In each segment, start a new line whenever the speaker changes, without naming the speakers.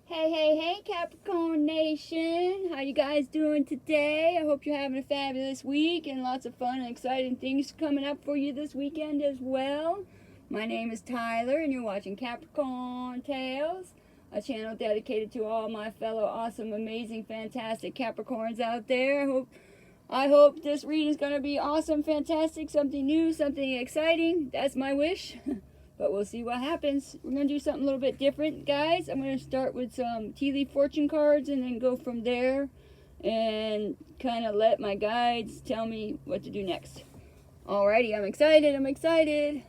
Hey, hey, hey, Capricorn Nation. How you guys doing today? I hope you're having a fabulous week and lots of fun and exciting things coming up for you this weekend as well. My name is Tyler and you're watching Capricorn Tales, a channel dedicated to all my fellow awesome, amazing, fantastic Capricorns out there. I hope this reading is going to be awesome, fantastic, something new, something exciting. That's my wish. But we'll see what happens. We're going to do something a little bit different, guys. I'm going to start with some tea leaf fortune cards and then go from there and kind of let my guides tell me what to do next. Alrighty, I'm excited.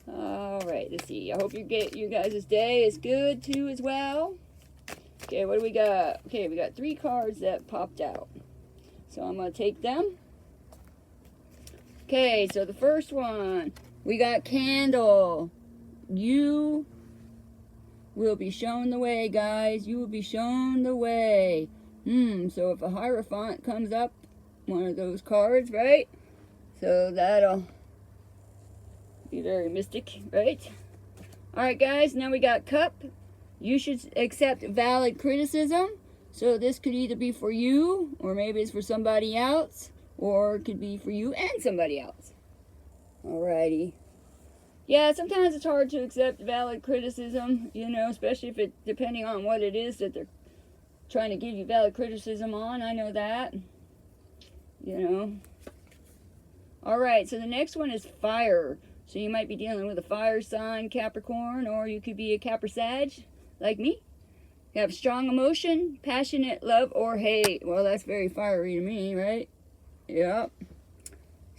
Alright, let's see. I hope you guys' day is good too as well. Okay, what do we got? Okay, we got 3 cards that popped out. So I'm going to take them. Okay, so the first one. We got candle. You will be shown the way, guys. You will be shown the way. So if a Hierophant comes up, one of those cards, right? So that'll be very mystic, right? Alright, guys, now we got cup. You should accept valid criticism. So this could either be for you, or maybe it's for somebody else, or it could be for you and somebody else. Alrighty. Yeah, sometimes it's hard to accept valid criticism, especially if depending on what it is that they're trying to give you valid criticism on. I know that. Alright, so the next one is fire. So you might be dealing with a fire sign, Capricorn, or you could be a Capri-Sag, like me. You have strong emotion, passionate love, or hate. Well, that's very fiery to me, right? Yep.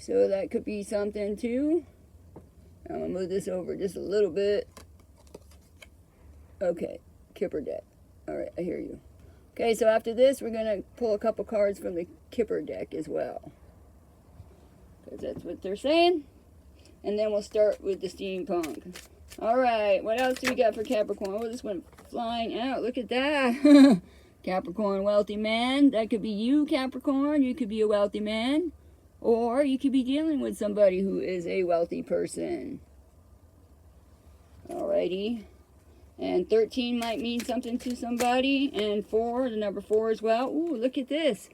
So that could be something too. I'm going to move this over just a little bit. Okay, Kipper deck. Alright, I hear you. Okay, so after this, we're going to pull a couple cards from the Kipper deck as well. Because that's what they're saying. And then we'll start with the steampunk. Alright, what else do we got for Capricorn? Oh, this went flying out. Look at that. Capricorn, wealthy man. That could be you, Capricorn. You could be a wealthy man. Or you could be dealing with somebody who is a wealthy person. Alrighty. And 13 might mean something to somebody. And 4, the number 4 as well. Ooh, look at this.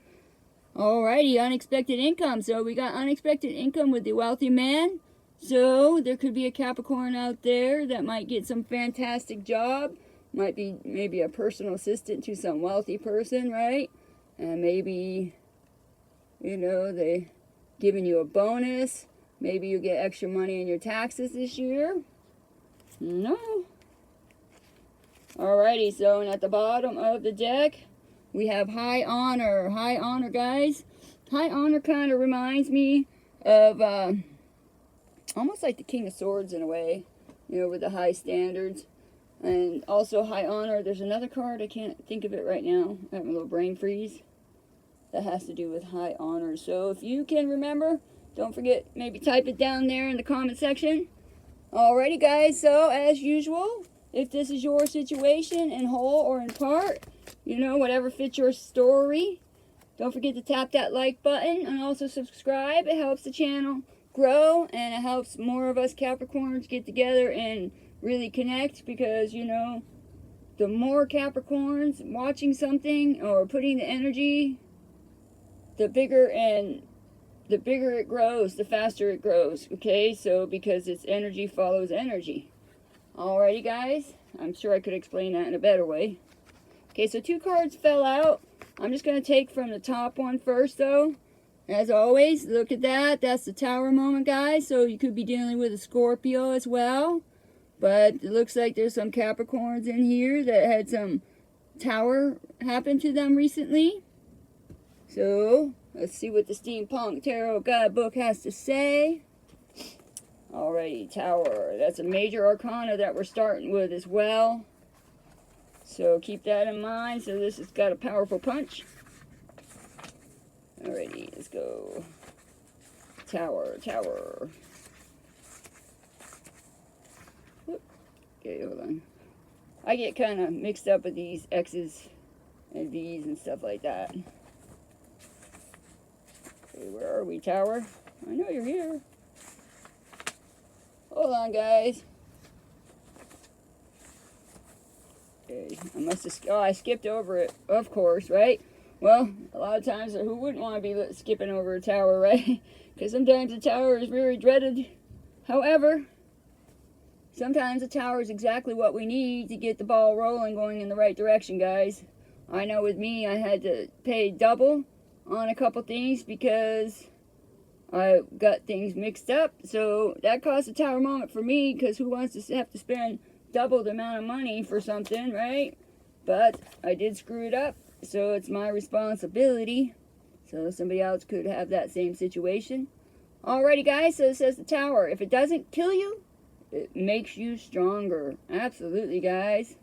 Alrighty, unexpected income. So we got unexpected income with the wealthy man. So there could be a Capricorn out there that might get some fantastic job. Might be maybe a personal assistant to some wealthy person, right? And maybe, they giving you a bonus. Maybe you get extra money in your taxes this year. No. Alrighty, so and at the bottom of the deck, we have high honor. High honor, guys. High honor kind of reminds me of almost like the King of Swords in a way, with the high standards. And also high honor, there's another card, I can't think of it right now. I have a little brain freeze. That has to do with high honor. So if you can remember, don't forget, maybe type it down there in the comment section. Alrighty, guys, so as usual, if this is your situation in whole or in part, whatever fits your story, don't forget to tap that like button and also subscribe. It helps the channel grow and it helps more of us Capricorns get together and really connect because, the more Capricorns watching something or putting the energy, the bigger it grows, the faster it grows, okay? So, because it's energy follows energy. Alrighty, guys. I'm sure I could explain that in a better way. Okay, so 2 cards fell out. I'm just going to take from the top one first, though. As always, look at that. That's the Tower moment, guys. So, you could be dealing with a Scorpio as well. But it looks like there's some Capricorns in here that had some Tower happen to them recently. So, let's see what the Steampunk Tarot Guidebook has to say. Alrighty, Tower. That's a major arcana that we're starting with as well. So, keep that in mind. So, this has got a powerful punch. Alrighty, let's go. Tower. Whoop. Okay, hold on. I get kind of mixed up with these X's and V's and stuff like that. Okay, where are we, Tower? I know you're here. Hold on, guys. Okay, I must have, oh, I skipped over it, of course, right? Well, a lot of times, who wouldn't want to be skipping over a tower, right? Because sometimes a tower is very dreaded. However, sometimes a tower is exactly what we need to get the ball rolling, going in the right direction, guys. I know with me, I had to pay double on a couple things because I got things mixed up. So that caused a tower moment for me, because who wants to have to spend double the amount of money for something, right? But I did screw it up, so it's my responsibility. So somebody else could have that same situation. Alrighty, guys, so it says the tower. If it doesn't kill you, it makes you stronger. Absolutely, guys.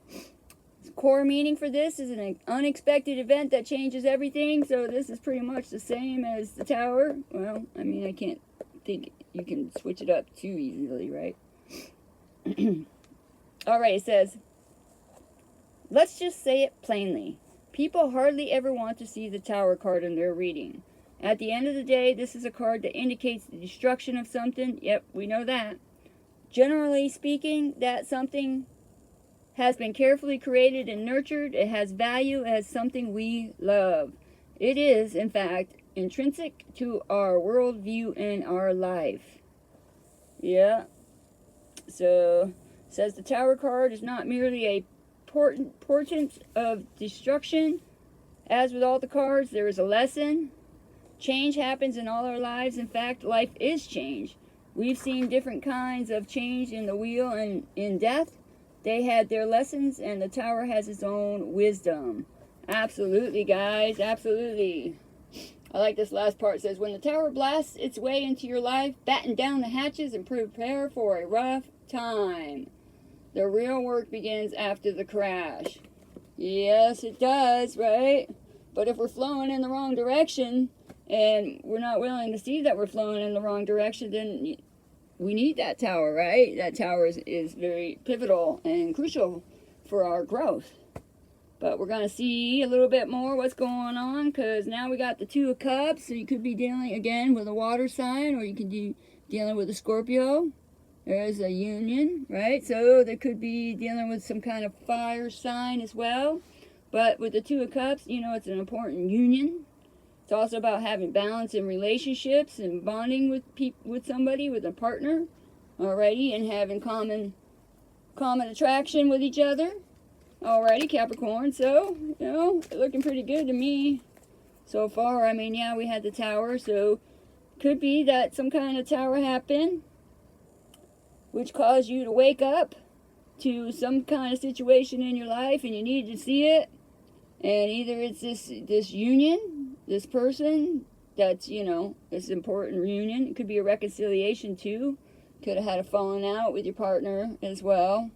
The core meaning for this is an unexpected event that changes everything. So this is pretty much the same as the tower. Well, I mean, I can't think you can switch it up too easily, right? Alright, it says, let's just say it plainly. People hardly ever want to see the tower card in their reading. At the end of the day, this is a card that indicates the destruction of something. Yep, we know that. Generally speaking, that something has been carefully created and nurtured. It has value. It has something we love. It is, in fact, intrinsic to our worldview and our life. Yeah. So, it says the tower card is not merely a portent of destruction. As with all the cards, there is a lesson. Change happens in all our lives. In fact, life is change. We've seen different kinds of change in the wheel and in death. They had their lessons, and the tower has its own wisdom. Absolutely, guys. Absolutely. I like this last part. It says, when the tower blasts its way into your life, batten down the hatches and prepare for a rough time. The real work begins after the crash. Yes, it does, right? But if we're flowing in the wrong direction, and we're not willing to see that we're flowing in the wrong direction, then we need that tower, right? That tower is very pivotal and crucial for our growth. But we're going to see a little bit more what's going on, because now we got the Two of Cups. So you could be dealing, again, with a water sign, or you could be dealing with a Scorpio. There's a union, right? So there could be dealing with some kind of fire sign as well. But with the Two of Cups, you know, it's an important union. It's also about having balance in relationships and bonding with somebody, with a partner, alrighty, and having common attraction with each other. Alrighty, Capricorn. So, you know, looking pretty good to me so far. I mean, yeah, we had the tower, so could be that some kind of tower happened, which caused you to wake up to some kind of situation in your life, and you need to see it. And either it's this union, this person that's, you know, this important reunion. It could be a reconciliation too. Could have had a falling out with your partner as well.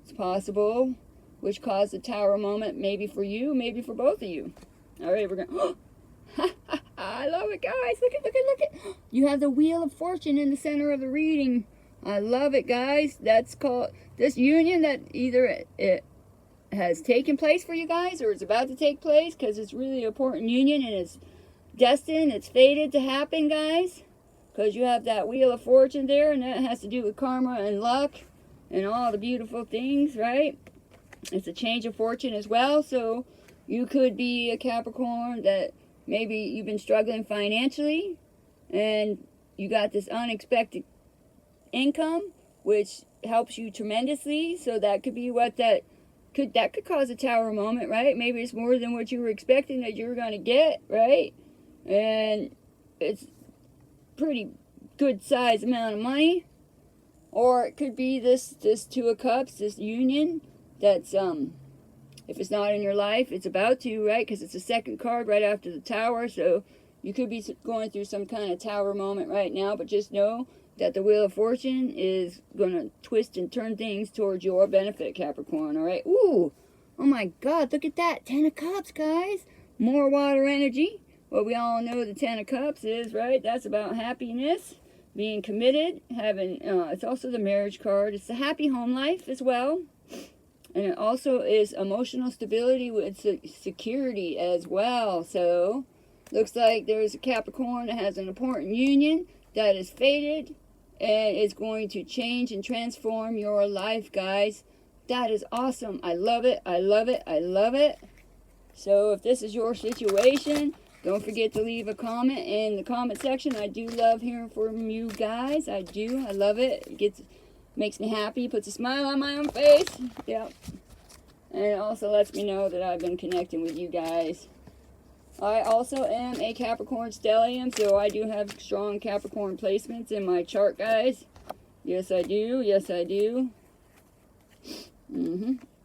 It's possible. Which caused a tower moment, maybe for you, maybe for both of you. All right, we're going to... I love it, guys. Look at. You have the Wheel of Fortune in the center of the reading. I love it, guys. That's called this union that either it has taken place for you guys or it's about to take place, because it's really an important union and it's destined, it's fated to happen, guys, because you have that Wheel of Fortune there, and that has to do with karma and luck and all the beautiful things, right? It's a change of fortune as well. So you could be a Capricorn that maybe you've been struggling financially and you got this unexpected income which helps you tremendously. So that could be what that could cause a tower moment, right? Maybe it's more than what you were expecting that you were going to get, right? And it's pretty good size amount of money. Or it could be this Two of Cups, this union that's if it's not in your life, it's about to, right? Because it's the second card right after the tower. So you could be going through some kind of tower moment right now, but just know that the Wheel of Fortune is going to twist and turn things towards your benefit, Capricorn, all right? Ooh, oh my God, look at that. 10 of Cups, guys. More water energy. Well, we all know the 10 of Cups is, right? That's about happiness, being committed, having, it's also the marriage card. It's the happy home life as well. And it also is emotional stability with security as well. So, looks like there's a Capricorn that has an important union that is fated and is going to change and transform your life, guys. That is awesome. I love it. I love it. I love it. So if this is your situation, don't forget to leave a comment in the comment section. I do love hearing from you guys. I do. I love it. It makes me happy. Puts a smile on my own face. Yep. And it also lets me know that I've been connecting with you guys. I also am a Capricorn stellium, so I do have strong Capricorn placements in my chart, guys. Yes, I do. Yes, I do. Oopsie.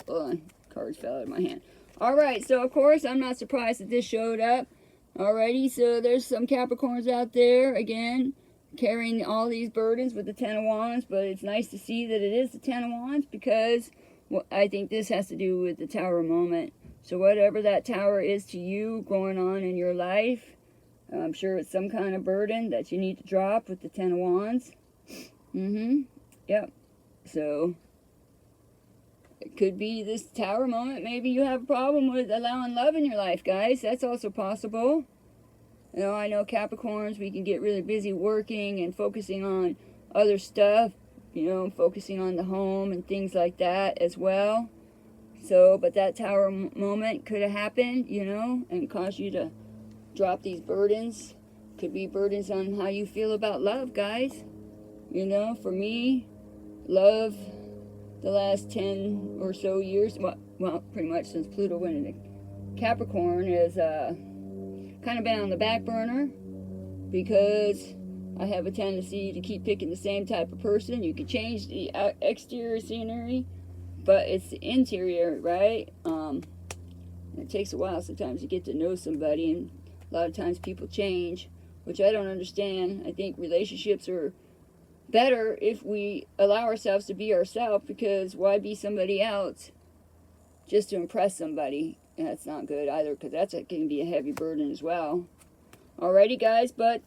Hold on. Cards fell out of my hand. Alright, so of course, I'm not surprised that this showed up. Alrighty, so there's some Capricorns out there, again, carrying all these burdens with the Ten of Wands, but it's nice to see that it is the Ten of Wands because well, I think this has to do with the Tower moment. So whatever that Tower is to you going on in your life, I'm sure it's some kind of burden that you need to drop with the Ten of Wands. Yep. So it could be this Tower moment. Maybe you have a problem with allowing love in your life, guys. That's also possible. You know, I know Capricorns, we can get really busy working and focusing on other stuff, you know, focusing on the home and things like that as well. So, but that Tower moment could have happened, you know, and caused you to drop these burdens. Could be burdens on how you feel about love, guys. You know, for me, love, the last 10 or so years, well, pretty much since Pluto went into Capricorn, is kind of been on the back burner because I have a tendency to keep picking the same type of person. You can change the exterior scenery, but it's the interior, right? It takes a while sometimes to get to know somebody, and a lot of times people change, which I don't understand. I think relationships are better if we allow ourselves to be ourselves, because why be somebody else just to impress somebody? And that's not good either, because that's going to be a heavy burden as well. Alrighty, guys, but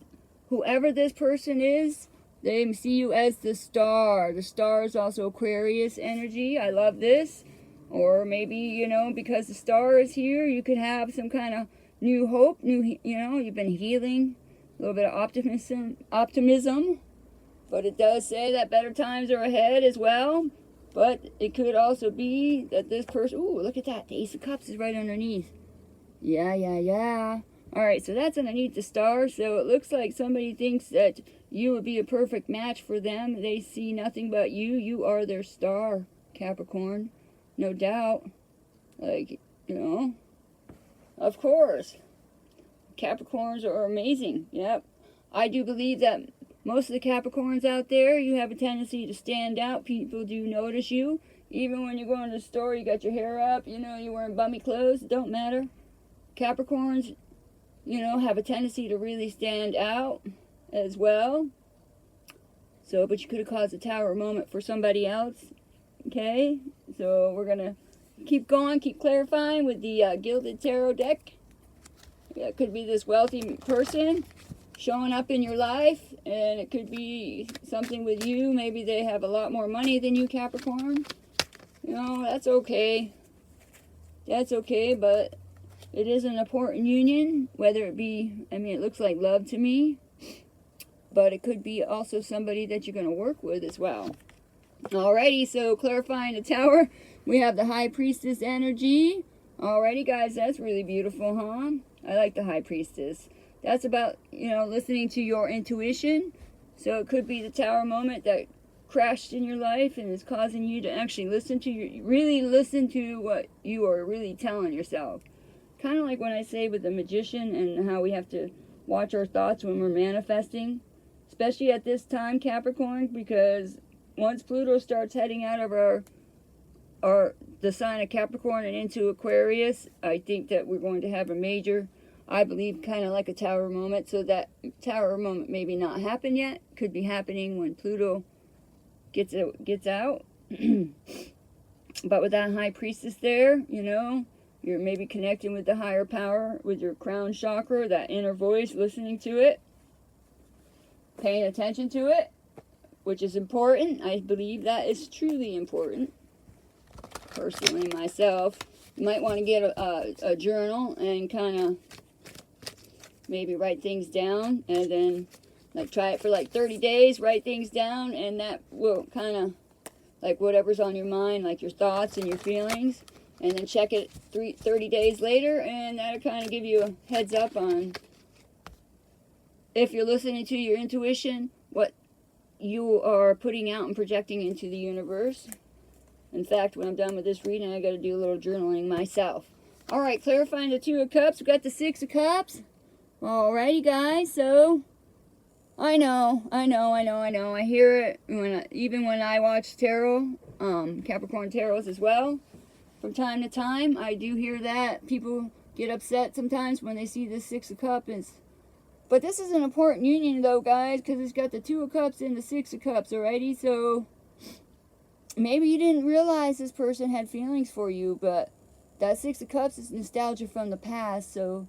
whoever this person is, they see you as the star. The star is also Aquarius energy. I love this. Or maybe, you know, because the star is here, you could have some kind of new hope, you know, you've been healing, a little bit of optimism. But it does say that better times are ahead as well. But it could also be that this person... Ooh, look at that. The Ace of Cups is right underneath. Yeah. Alright, so that's underneath the star. So it looks like somebody thinks that you would be a perfect match for them. They see nothing but you. You are their star, Capricorn. No doubt. Like, you know. Of course. Capricorns are amazing. Yep. I do believe that most of the Capricorns out there, you have a tendency to stand out. People do notice you. Even when you go in the store, you got your hair up, you know, you're wearing bummy clothes. It don't matter. Capricorns, you know, have a tendency to really stand out as well. So, but you could have caused a Tower moment for somebody else. Okay? So, we're going to keep going, keep clarifying with the Gilded Tarot deck. Yeah, it could be this wealthy person showing up in your life, and it could be something with you. Maybe they have a lot more money than you, Capricorn. You know, that's okay. That's okay, but it is an important union, whether it be, I mean, it looks like love to me, but it could be also somebody that you're going to work with as well. Alrighty, so clarifying the Tower, we have the High Priestess energy. Alrighty, guys, that's really beautiful, huh? I like the High Priestess. That's about, you know, listening to your intuition. So it could be the Tower moment that crashed in your life and is causing you to actually really listen to what you are really telling yourself. Kind of like when I say with the Magician and how we have to watch our thoughts when we're manifesting. Especially at this time, Capricorn, because once Pluto starts heading out of the sign of Capricorn and into Aquarius, I think that we're going to have a major, I believe, kind of like a Tower moment. So that Tower moment maybe not happen yet. Could be happening when Pluto gets out. But with that High Priestess there, you know, you're maybe connecting with the higher power, with your crown chakra, that inner voice, listening to it, paying attention to it, which is important. I believe that is truly important. Personally, myself, you might want to get a journal and kind of maybe write things down, and then Like, try it for like 30 days, write things down, and that will kind of, like, whatever's on your mind, like your thoughts and your feelings, and then check it 30 days later, and that'll kind of give you a heads up on if you're listening to your intuition, what you are putting out and projecting into the universe. In fact, when I'm done with this reading, I got to do a little journaling myself. All right, clarifying the Two of Cups. We got the Six of Cups. Alrighty, guys. So, I know. I hear it even when I watch tarot, Capricorn tarots as well. From time to time, I do hear that people get upset sometimes when they see this Six of Cups. But this is an important union, though, guys, because it's got the Two of Cups and the Six of Cups. Alrighty, so maybe you didn't realize this person had feelings for you, but that Six of Cups is nostalgia from the past, so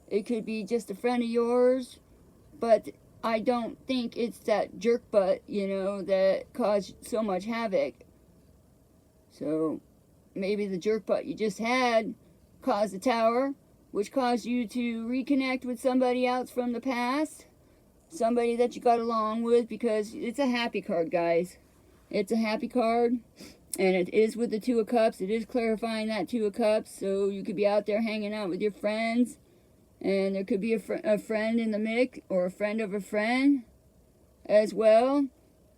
it could be just a friend of yours, but I don't think it's that jerk butt, that caused so much havoc. So maybe the jerk butt you just had caused the Tower, which caused you to reconnect with somebody else from the past, somebody that you got along with, because it's a happy card, guys. It's a happy card, and it is with the Two of Cups. It is clarifying that Two of Cups, so you could be out there hanging out with your friends, and there could be a friend in the mix, or a friend of a friend as well,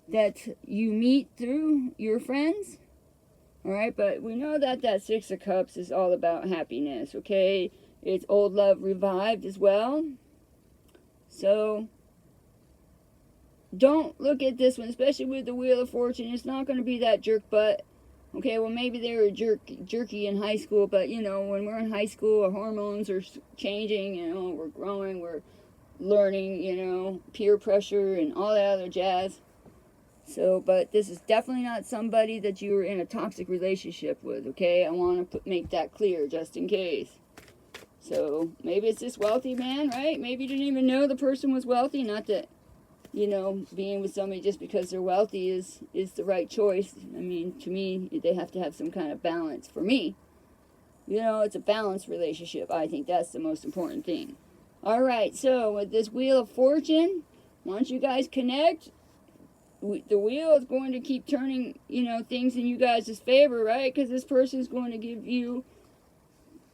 that you meet through your friends. Alright, but we know that that Six of Cups is all about happiness, okay? It's old love revived as well. So don't look at this one, especially with the Wheel of Fortune. It's not going to be that jerk butt. Okay, well, maybe they were jerky in high school, but, when we're in high school, our hormones are changing, we're growing, we're learning, peer pressure and all that other jazz. So, but this is definitely not somebody that you were in a toxic relationship with, okay? I want to make that clear, just in case. So, maybe it's this wealthy man, right? Maybe you didn't even know the person was wealthy. Not that, being with somebody just because they're wealthy is the right choice. I mean, to me, they have to have some kind of balance. For me, it's a balanced relationship. I think that's the most important thing. All right, so with this Wheel of Fortune, once you guys connect, the wheel is going to keep turning, things in you guys' favor, right? Because this person is going to give you,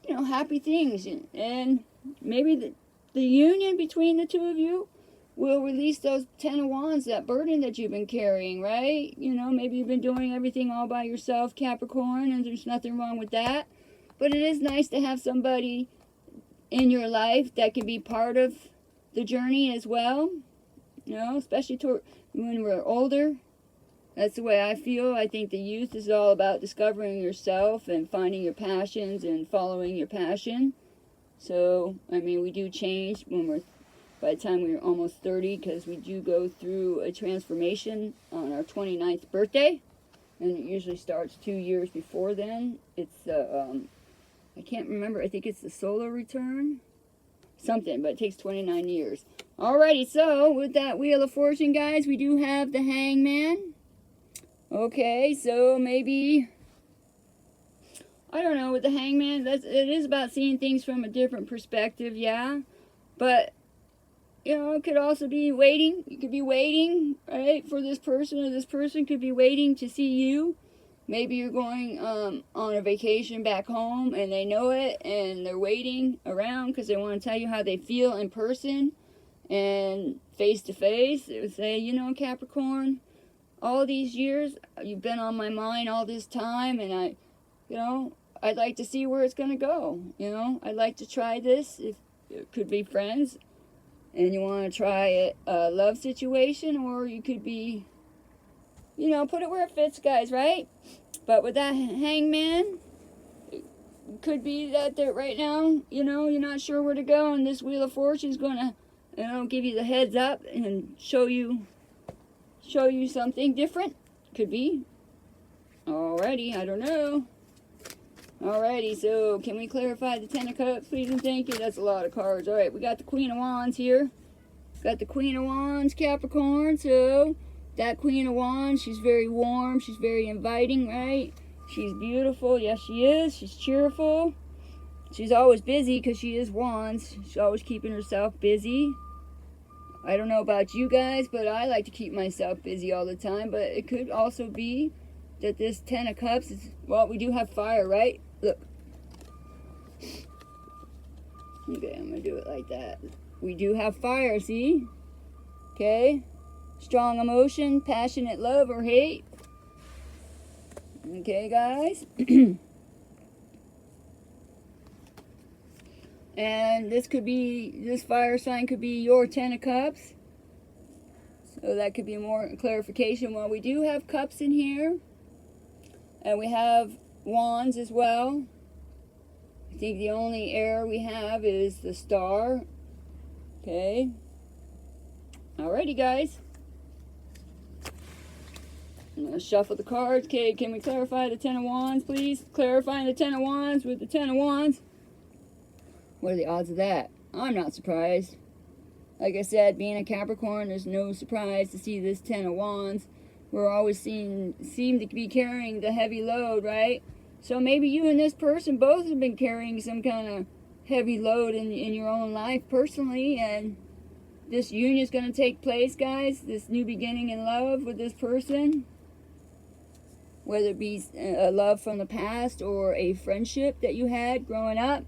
happy things. And maybe the union between the two of you will release those Ten of Wands, that burden that you've been carrying, right? Maybe you've been doing everything all by yourself, Capricorn, and there's nothing wrong with that. But it is nice to have somebody in your life that can be part of the journey as well. Especially when we're older. That's the way I feel. I think the youth is all about discovering yourself and finding your passions and following your passion. So, I mean, we do change by the time we're almost 30, because we do go through a transformation on our 29th birthday. And it usually starts 2 years before then. It's, I can't remember, I think it's the solar return. Something, but it takes 29 years. Alrighty, so with that Wheel of Fortune, guys, we do have the Hangman. Okay, so maybe, I don't know, with the Hangman, it is about seeing things from a different perspective, yeah. But, it could also be waiting. You could be waiting, right, for this person, or this person could be waiting to see you. Maybe you're going on a vacation back home, and they know it, and they're waiting around because they want to tell you how they feel in person and face to face. They would say, Capricorn, all these years, you've been on my mind all this time, and I'd like to see where it's going to go. I'd like to try this. If it could be friends, and you want to try a love situation, or you could be, put it where it fits, guys, right? But with that Hangman, it could be that right now, you're not sure where to go, and this Wheel of Fortune is going to, give you the heads up and show you something different. Could be. Alrighty, I don't know. Alrighty, so can we clarify the Ten of Cups, please and thank you? That's a lot of cards. Alright, we got the Queen of Wands here. Got the Queen of Wands, Capricorn, so that Queen of Wands, she's very warm, she's very inviting, right? She's beautiful, yes she is. She's cheerful. She's always busy because she is Wands. She's always keeping herself busy. I don't know about you guys, but I like to keep myself busy all the time. But it could also be that this Ten of Cups is, well, we do have fire, right? Look. Okay, I'm going to do it like that. We do have fire, see? Okay. Strong emotion, passionate love or hate. Okay, guys. And this could be, this fire sign could be your Ten of Cups. So that could be more clarification. Well, we do have cups in here. And we have wands as well. I think the only air we have is the star. Okay. Alrighty, guys. I'm going to shuffle the cards. Okay, can we clarify the Ten of Wands, please? Clarifying the Ten of Wands with the Ten of Wands. What are the odds of that? I'm not surprised. Like I said, being a Capricorn, there's no surprise to see this Ten of Wands. We're always seem to be carrying the heavy load, right? So maybe you and this person both have been carrying some kind of heavy load in your own life personally, and this union is going to take place, guys. This new beginning in love with this person. Whether it be a love from the past or a friendship that you had growing up.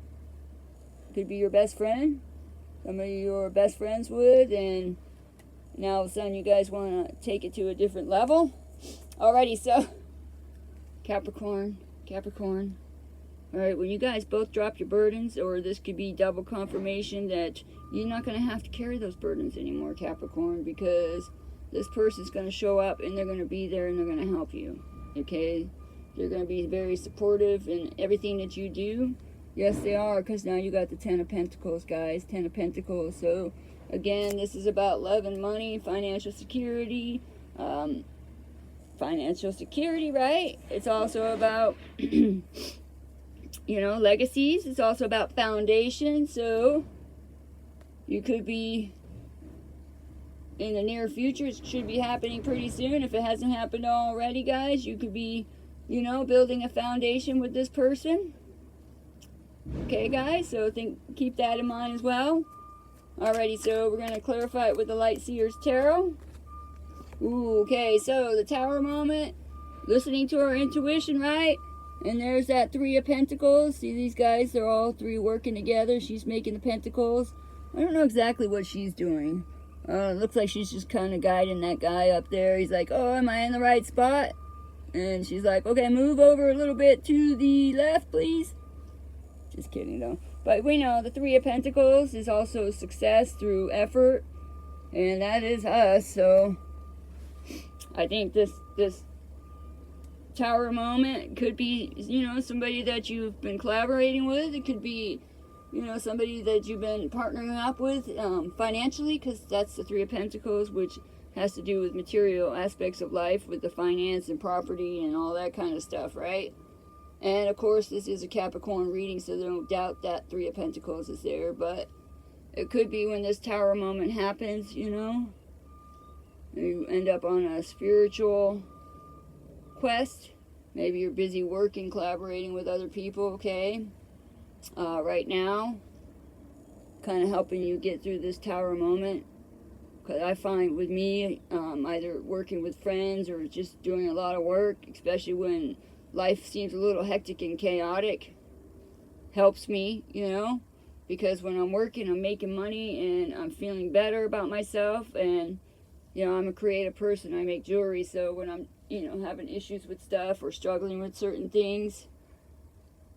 Could be your best friend. Somebody you were best friends with, and now all of a sudden you guys want to take it to a different level. Alrighty, so Capricorn. Alright, when you guys both drop your burdens, or this could be double confirmation that you're not going to have to carry those burdens anymore, Capricorn, because this person's going to show up and they're going to be there and they're going to help you. Okay? They're going to be very supportive in everything that you do. Yes, they are, because now you got the Ten of Pentacles, guys. Ten of Pentacles. So, again, this is about love and money, financial security. Financial security, right? It's also about, you know, legacies. It's also about foundation. So, you could be, in the near future, it should be happening pretty soon. If it hasn't happened already, guys, you could be, you know, building a foundation with this person. Okay, guys, so keep that in mind as well. Alrighty, so we're going to clarify it with the Light Seers Tarot. Ooh, okay, so the Tower moment, listening to our intuition, right? And there's that Three of Pentacles. See these guys, they're all three working together. She's making the pentacles. I don't know exactly what she's doing. Looks like she's just kind of guiding that guy up there. He's like, oh, am I in the right spot? And she's like, okay, move over a little bit to the left, please. Just kidding, though. But we know the Three of Pentacles is also success through effort. And that is us. So I think this Tower moment could be, you know, somebody that you've been collaborating with. It could be, you know, somebody that you've been partnering up with financially, because that's the Three of Pentacles, which has to do with material aspects of life, with the finance and property and all that kind of stuff, right? And, of course, this is a Capricorn reading, so no doubt that Three of Pentacles is there. But it could be when this Tower moment happens, you know. You end up on a spiritual quest. Maybe you're busy working, collaborating with other people, okay? Right now, kind of helping you get through this Tower moment. Because I find with me, either working with friends or just doing a lot of work, especially when life seems a little hectic and chaotic, helps me, you know, because when I'm working, I'm making money and I'm feeling better about myself. And, you know, I'm a creative person. I make jewelry. So when I'm, you know, having issues with stuff or struggling with certain things,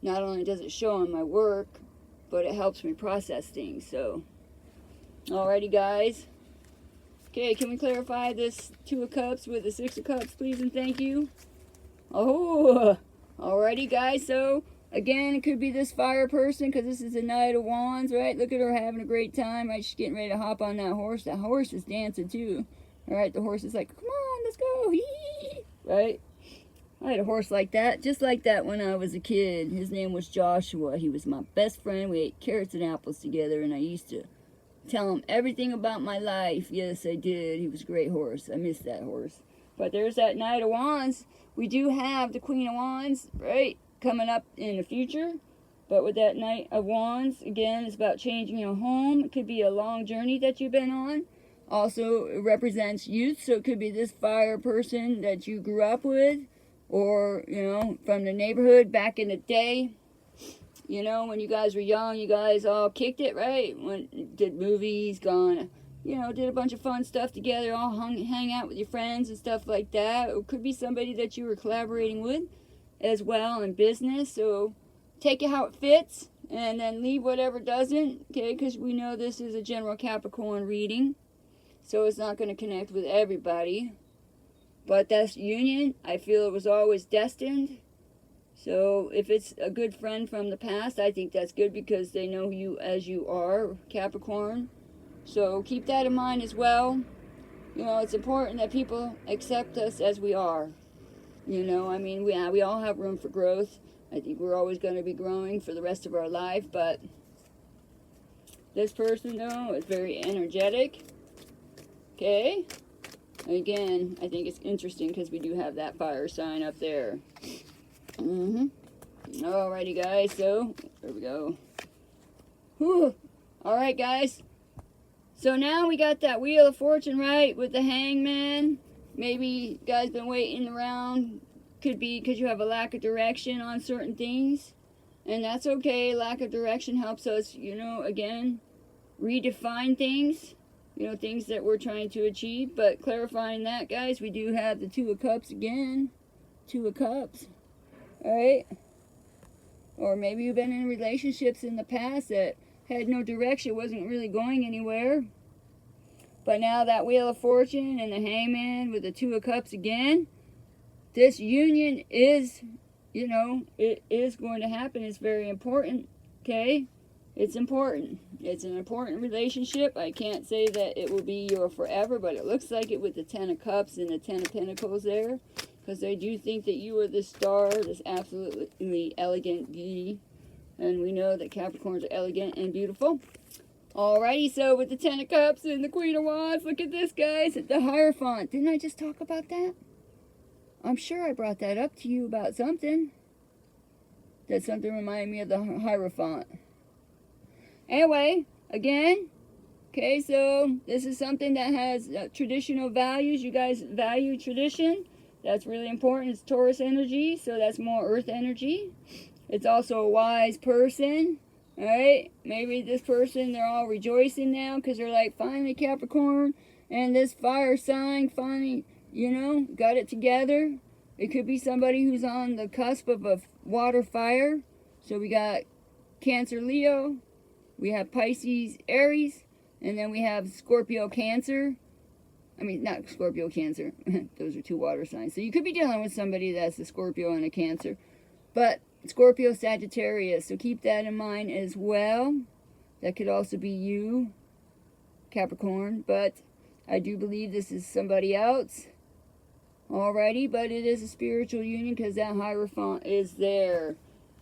not only does it show on my work, but it helps me process things. So, alrighty, guys. Okay, can we clarify this Two of Cups with the Six of Cups, please, and thank you? Oh, alrighty, guys. So, again, it could be this fire person, because this is the Knight of Wands, right? Look at her having a great time, right? She's getting ready to hop on that horse. That horse is dancing, too. Alright, the horse is like, come on, let's go. Right? I had a horse like that, just like that when I was a kid. His name was Joshua. He was my best friend. We ate carrots and apples together, and I used to tell him everything about my life. Yes, I did. He was a great horse. I miss that horse. But there's that Knight of Wands. We do have the Queen of Wands, right, coming up in the future. But with that Knight of Wands, again, it's about changing your home. It could be a long journey that you've been on. Also, it represents youth, so it could be this fire person that you grew up with, or, you know, from the neighborhood back in the day. You know, when you guys were young, you guys all kicked it, right? Did movies, did a bunch of fun stuff together, all hang out with your friends and stuff like that. It could be somebody that you were collaborating with as well in business. So take it how it fits, and then leave whatever doesn't, okay? Because we know this is a general Capricorn reading, so it's not going to connect with everybody. But that's union. I feel it was always destined. So if it's a good friend from the past, I think that's good because they know you as you are, Capricorn. So keep that in mind as well. You know, it's important that people accept us as we are. You know, I mean, we all have room for growth. I think we're always going to be growing for the rest of our life. But this person, though, is very energetic. Okay? Again, I think it's interesting because we do have that fire sign up there. Alrighty, guys, so there we go. Whew. Alright, guys, so now we got that Wheel of Fortune, right, with the Hangman. Maybe you guys been waiting around. Could be because you have a lack of direction on certain things, and that's okay. Lack of direction helps us, you know, again, redefine things, you know, things that we're trying to achieve. But clarifying that, guys, we do have the Two of Cups again. Two of Cups. Alright? Or maybe you've been in relationships in the past that had no direction, wasn't really going anywhere. But now that Wheel of Fortune and the Hangman with the Two of Cups again, this union is, you know, it is going to happen. It's very important, okay? It's important. It's an important relationship. I can't say that it will be your forever, but it looks like it with the Ten of Cups and the Ten of Pentacles there. Because they do think that you are this star, this absolutely elegant beauty. And we know that Capricorns are elegant and beautiful. Alrighty, so with the Ten of Cups and the Queen of Wands, look at this, guys. The Hierophant. Didn't I just talk about that? I'm sure I brought that up to you about something. That something reminded me of the Hierophant. Anyway, again, okay, so this is something that has traditional values. You guys value tradition. That's really important. It's Taurus energy, so that's more earth energy. It's also a wise person, alright? Maybe this person, they're all rejoicing now because they're like, finally Capricorn and this fire sign finally, you know, got it together. It could be somebody who's on the cusp of a water fire. So we got Cancer, Leo. We have Pisces, Aries. And then we have Scorpio, Cancer. I mean, not Scorpio, Cancer. Those are two water signs. So you could be dealing with somebody that's a Scorpio and a Cancer. But Scorpio, Sagittarius. So keep that in mind as well. That could also be you, Capricorn. But I do believe this is somebody else. Alrighty, but it is a spiritual union because that Hierophant is there.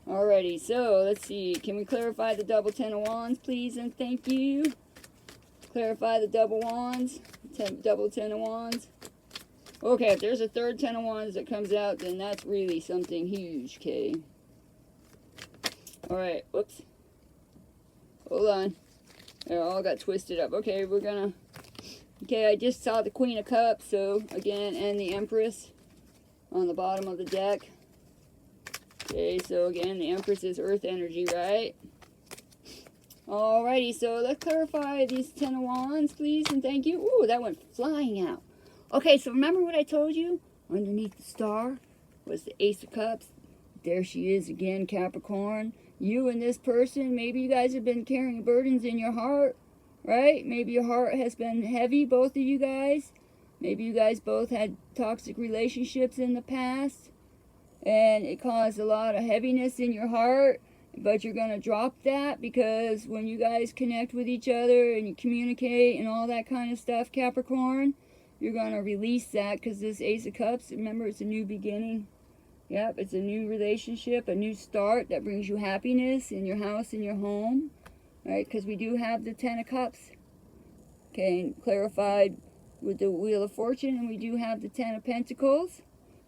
Alrighty, so let's see. Can we clarify the double Ten of Wands, please, and thank you? Clarify the double wands, double Ten of Wands. Okay, if there's a third Ten of Wands that comes out, then that's really something huge, okay? Alright, whoops. Hold on. They all got twisted up. Okay, we're gonna... Okay, I just saw the Queen of Cups, so, again, and the Empress on the bottom of the deck. Okay, so, again, the Empress is earth energy, right? Alrighty, so let's clarify these Ten of Wands, please, and thank you. Ooh, that went flying out. Okay, so remember what I told you? Underneath the star was the Ace of Cups. There she is again, Capricorn. You and this person, maybe you guys have been carrying burdens in your heart, right? Maybe your heart has been heavy, both of you guys. Maybe you guys both had toxic relationships in the past, and it caused a lot of heaviness in your heart. But you're going to drop that because when you guys connect with each other and you communicate and all that kind of stuff, Capricorn, you're going to release that because this Ace of Cups, remember, it's a new beginning. Yep, it's a new relationship, a new start that brings you happiness in your house, in your home. Right, because we do have the Ten of Cups. Okay, and clarified with the Wheel of Fortune, and we do have the Ten of Pentacles.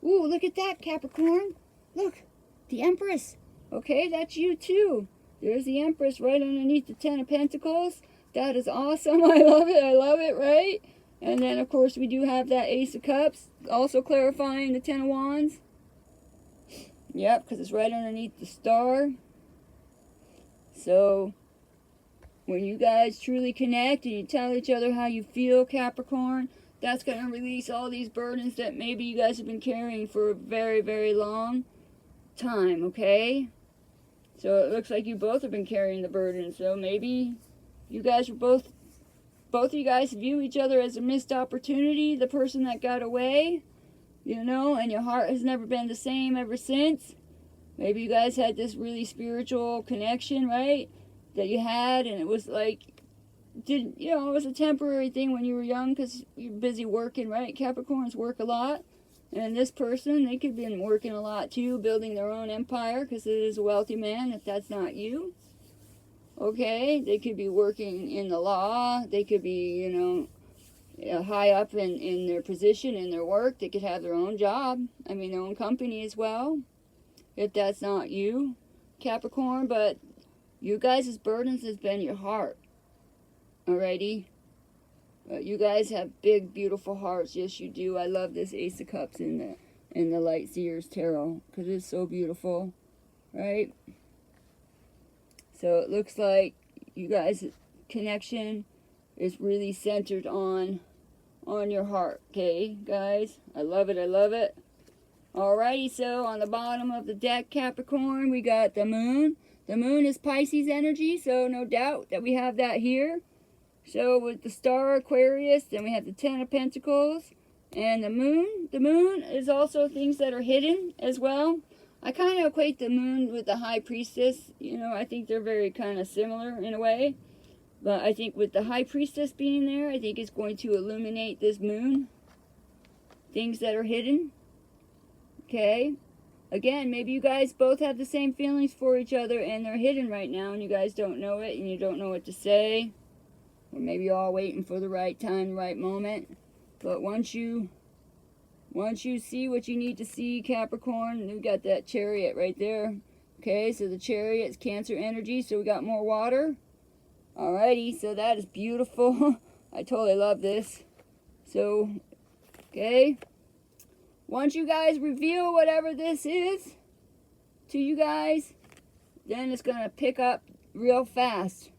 Ooh, look at that, Capricorn. Look, the Empress. Okay, that's you too. There's the Empress right underneath the Ten of Pentacles. That is awesome. I love it. I love it, right? And then, of course, we do have that Ace of Cups, also clarifying the Ten of Wands. Yep, because it's right underneath the star. So, when you guys truly connect and you tell each other how you feel, Capricorn, that's going to release all these burdens that maybe you guys have been carrying for a very, very long time, okay? So, it looks like you both have been carrying the burden. So, maybe you guys were both of you guys view each other as a missed opportunity, the person that got away, you know, and your heart has never been the same ever since. Maybe you guys had this really spiritual connection, right, that you had, and it was like, it was a temporary thing when you were young because you're busy working, right? Capricorns work a lot. And this person, they could have been working a lot too, building their own empire because it is a wealthy man if that's not you. Okay, they could be working in the law. They could be, high up in their position, in their work. They could have their own job. I mean, their own company as well. If that's not you, Capricorn. But you guys' burdens has been your heart. Alrighty? But you guys have big, beautiful hearts. Yes, you do. I love this Ace of Cups in the Light Seers Tarot because it's so beautiful. Right? So it looks like you guys' connection is really centered on your heart, okay, guys? I love it, I love it. Alrighty, so on the bottom of the deck, Capricorn, we got the moon. The moon is Pisces energy, so no doubt that we have that here. So with the star Aquarius, then we have the Ten of Pentacles. And the moon is also things that are hidden as well. I kind of equate the moon with the High Priestess. I think they're very kind of similar in a way. But I think with the High Priestess being there, I think it's going to illuminate this moon. Things that are hidden. Okay? Again, maybe you guys both have the same feelings for each other and they're hidden right now and you guys don't know it and you don't know what to say. Or maybe you're all waiting for the right time, right moment. But once you see what you need to see, Capricorn, we got that Chariot right there. Okay, so the Chariot's Cancer energy, so we got more water. Alrighty, so that is beautiful. I totally love this. So, okay. Once you guys reveal whatever this is to you guys, then it's going to pick up real fast.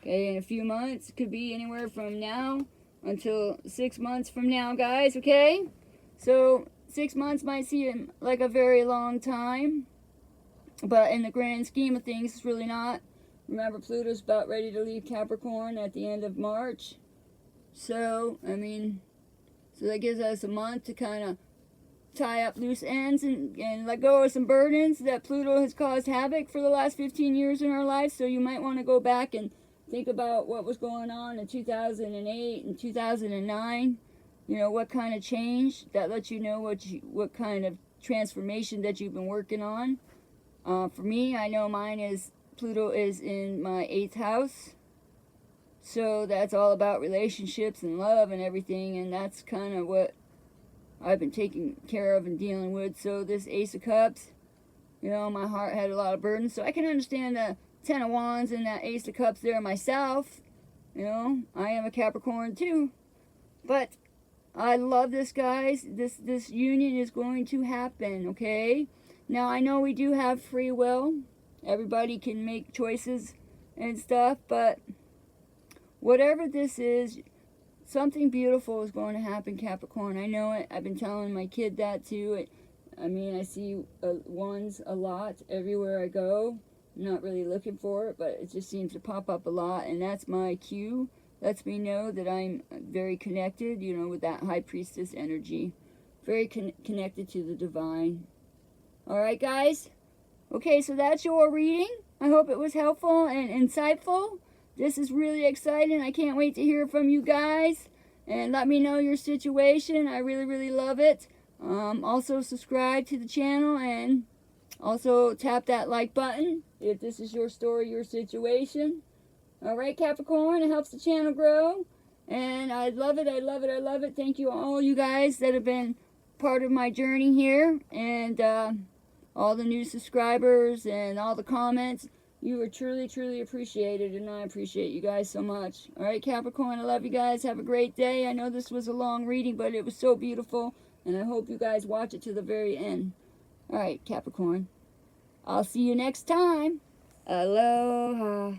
Okay, in a few months. It could be anywhere from now until 6 months from now, guys, okay? So 6 months might seem like a very long time, but in the grand scheme of things, it's really not. Remember, Pluto's about ready to leave Capricorn at the end of March. So, so that gives us a month to kind of tie up loose ends and let go of some burdens that Pluto has caused havoc for the last 15 years in our life. So you might want to go back and think about what was going on in 2008 and 2009. What kind of change that lets you know what kind of transformation that you've been working on. For me, I know mine is Pluto is in my 8th house. So that's all about relationships and love and everything. And that's kind of what I've been taking care of and dealing with. So this Ace of Cups, my heart had a lot of burdens. So I can understand the Ten of Wands and that Ace of Cups there myself. I am a Capricorn too. But I love this, guys. This union is going to happen, okay? Now, I know we do have free will. Everybody can make choices and stuff, but whatever this is, something beautiful is going to happen, Capricorn. I know it. I've been telling my kid that too. I see ones a lot everywhere I go. I'm not really looking for it, but it just seems to pop up a lot, and that's my cue. Lets me know that I'm very connected, with that High Priestess energy. Very connected to the divine. Alright, guys? Okay, so that's your reading. I hope it was helpful and insightful. This is really exciting. I can't wait to hear from you guys. And let me know your situation. I really, really love it. Also, subscribe to the channel and also tap that like button if this is your story, your situation. Alright, Capricorn, it helps the channel grow. And I love it, I love it, I love it. Thank you all you guys that have been part of my journey here. And all the new subscribers and all the comments. You are truly, truly appreciated, and I appreciate you guys so much. All right, Capricorn, I love you guys. Have a great day. I know this was a long reading, but it was so beautiful, and I hope you guys watch it to the very end. All right, Capricorn. I'll see you next time. Aloha.